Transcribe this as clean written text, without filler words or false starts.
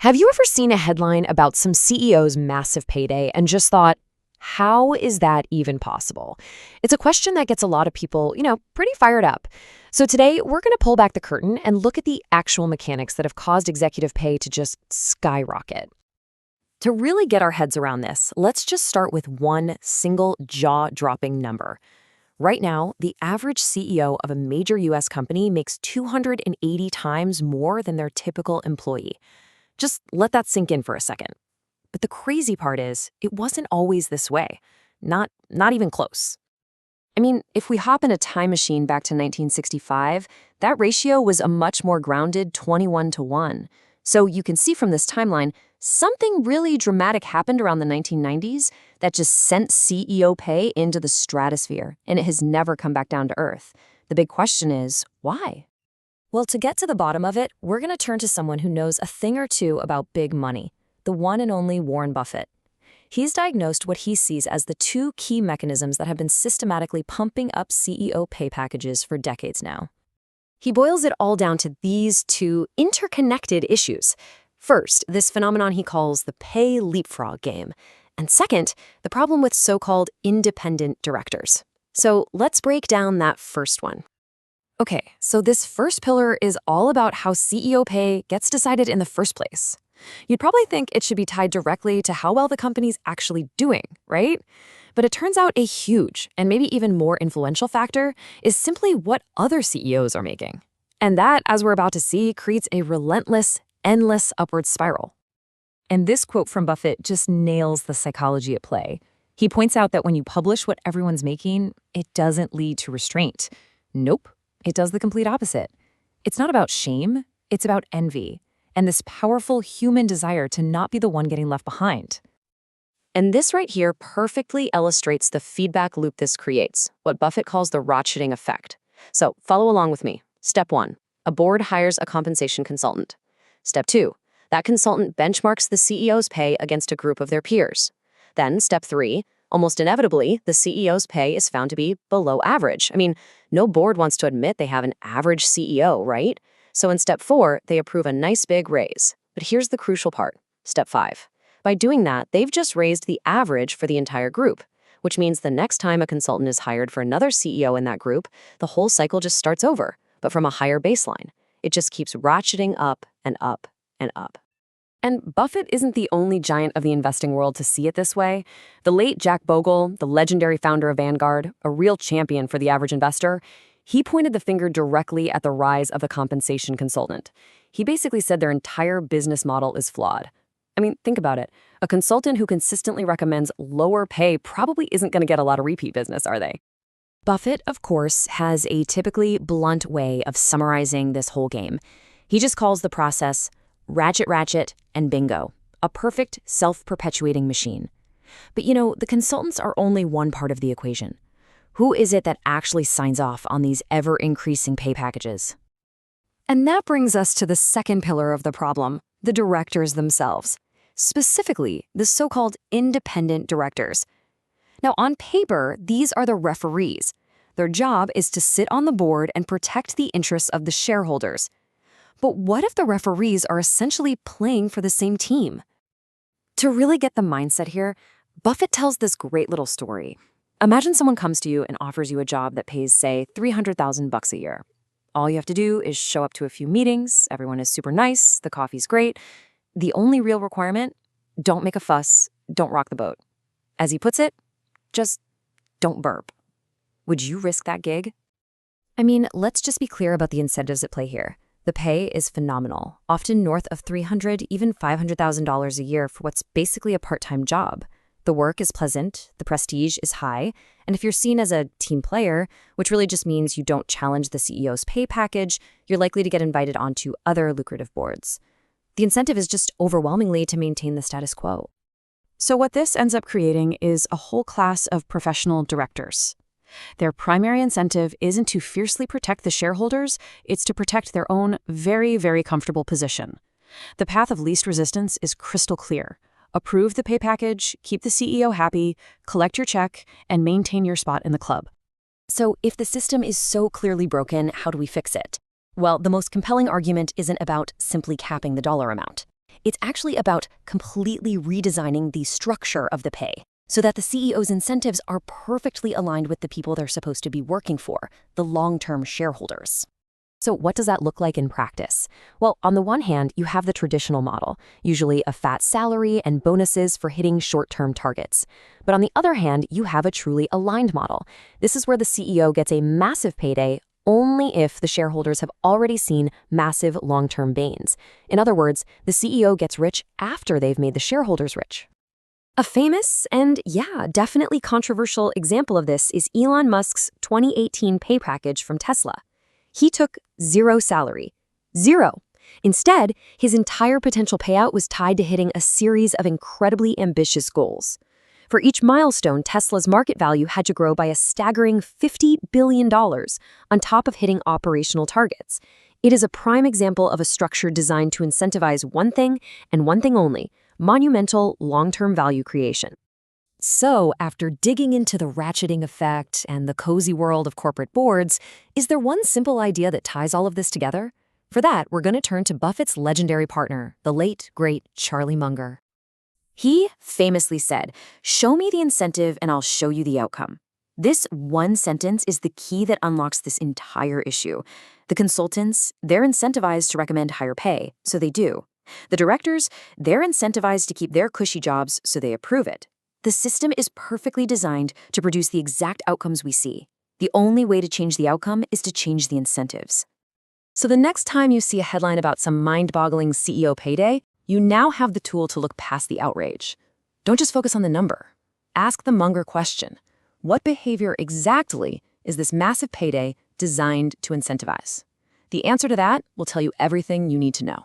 Have you ever seen a headline about some CEO's massive payday and just thought, how is that even possible? It's a question that gets a lot of people, pretty fired up. So today, we're going to pull back the curtain and look at the actual mechanics that have caused executive pay to just skyrocket. To really get our heads around this, let's just start with one single jaw-dropping number. Right now, the average CEO of a major U.S. company makes 280 times more than their typical employee. Just let that sink in for a second. But the crazy part is, it wasn't always this way. Not even close. I mean, if we hop in a time machine back to 1965, that ratio was a much more grounded 21-to-1. So you can see from this timeline, something really dramatic happened around the 1990s that just sent CEO pay into the stratosphere, and it has never come back down to earth. The big question is, why? Well, to get to the bottom of it, we're going to turn to someone who knows a thing or two about big money, the one and only Warren Buffett. He's diagnosed what he sees as the two key mechanisms that have been systematically pumping up CEO pay packages for decades now. He boils it all down to these two interconnected issues. First, this phenomenon he calls the pay leapfrog game. And second, the problem with so-called independent directors. So let's break down that first one. Okay, so this first pillar is all about how CEO pay gets decided in the first place. You'd probably think it should be tied directly to how well the company's actually doing, right? But it turns out a huge, and maybe even more influential factor, is simply what other CEOs are making. And that, as we're about to see, creates a relentless, endless upward spiral. And this quote from Buffett just nails the psychology at play. He points out that when you publish what everyone's making, it doesn't lead to restraint. Nope. It does the complete opposite. It's not about shame, it's about envy, and this powerful human desire to not be the one getting left behind. And this right here perfectly illustrates the feedback loop this creates, what Buffett calls the ratcheting effect. So follow along with me. Step 1, a board hires a compensation consultant. Step 2, that consultant benchmarks the CEO's pay against a group of their peers. Then step 3, almost inevitably, the CEO's pay is found to be below average. I mean, no board wants to admit they have an average CEO, right? So in step 4, they approve a nice big raise. But here's the crucial part. Step 5. By doing that, they've just raised the average for the entire group, which means the next time a consultant is hired for another CEO in that group, the whole cycle just starts over, but from a higher baseline. It just keeps ratcheting up and up and up. And Buffett isn't the only giant of the investing world to see it this way. The late Jack Bogle, the legendary founder of Vanguard, a real champion for the average investor, he pointed the finger directly at the rise of the compensation consultant. He basically said their entire business model is flawed. I mean, think about it. A consultant who consistently recommends lower pay probably isn't going to get a lot of repeat business, are they? Buffett, of course, has a typically blunt way of summarizing this whole game. He just calls the process ratchet, and bingo, a perfect self-perpetuating machine. But the consultants are only one part of the equation. Who is it that actually signs off on these ever-increasing pay packages? And that brings us to the second pillar of the problem, the directors themselves. Specifically, the so-called independent directors. Now, on paper, these are the referees. Their job is to sit on the board and protect the interests of the shareholders. But what if the referees are essentially playing for the same team? To really get the mindset here, Buffett tells this great little story. Imagine someone comes to you and offers you a job that pays, say, $300,000 a year. All you have to do is show up to a few meetings, everyone is super nice, the coffee's great. The only real requirement, don't make a fuss, don't rock the boat. As he puts it, just don't burp. Would you risk that gig? I mean, let's just be clear about the incentives at play here. The pay is phenomenal, often north of $300,000, even $500,000 a year for what's basically a part-time job. The work is pleasant, the prestige is high, and if you're seen as a team player, which really just means you don't challenge the CEO's pay package, you're likely to get invited onto other lucrative boards. The incentive is just overwhelmingly to maintain the status quo. So what this ends up creating is a whole class of professional directors. Their primary incentive isn't to fiercely protect the shareholders, it's to protect their own very, very comfortable position. The path of least resistance is crystal clear. Approve the pay package, keep the CEO happy, collect your check, and maintain your spot in the club. So if the system is so clearly broken, how do we fix it? Well, the most compelling argument isn't about simply capping the dollar amount. It's actually about completely redesigning the structure of the pay so that the CEO's incentives are perfectly aligned with the people they're supposed to be working for, the long-term shareholders. So what does that look like in practice? Well, on the one hand, you have the traditional model, usually a fat salary and bonuses for hitting short-term targets. But on the other hand, you have a truly aligned model. This is where the CEO gets a massive payday only if the shareholders have already seen massive long-term gains. In other words, the CEO gets rich after they've made the shareholders rich. A famous and, definitely controversial example of this is Elon Musk's 2018 pay package from Tesla. He took zero salary. Zero. Instead, his entire potential payout was tied to hitting a series of incredibly ambitious goals. For each milestone, Tesla's market value had to grow by a staggering $50 billion on top of hitting operational targets. It is a prime example of a structure designed to incentivize one thing and one thing only: monumental long-term value creation. So, after digging into the ratcheting effect and the cozy world of corporate boards, is there one simple idea that ties all of this together? For that, we're going to turn to Buffett's legendary partner, the late, great Charlie Munger. He famously said, "Show me the incentive and I'll show you the outcome." This one sentence is the key that unlocks this entire issue. The consultants, they're incentivized to recommend higher pay, so they do. The directors, they're incentivized to keep their cushy jobs, so they approve it. The system is perfectly designed to produce the exact outcomes we see. The only way to change the outcome is to change the incentives. So the next time you see a headline about some mind-boggling CEO payday, you now have the tool to look past the outrage. Don't just focus on the number. Ask the Munger question. What behavior exactly is this massive payday designed to incentivize? The answer to that will tell you everything you need to know.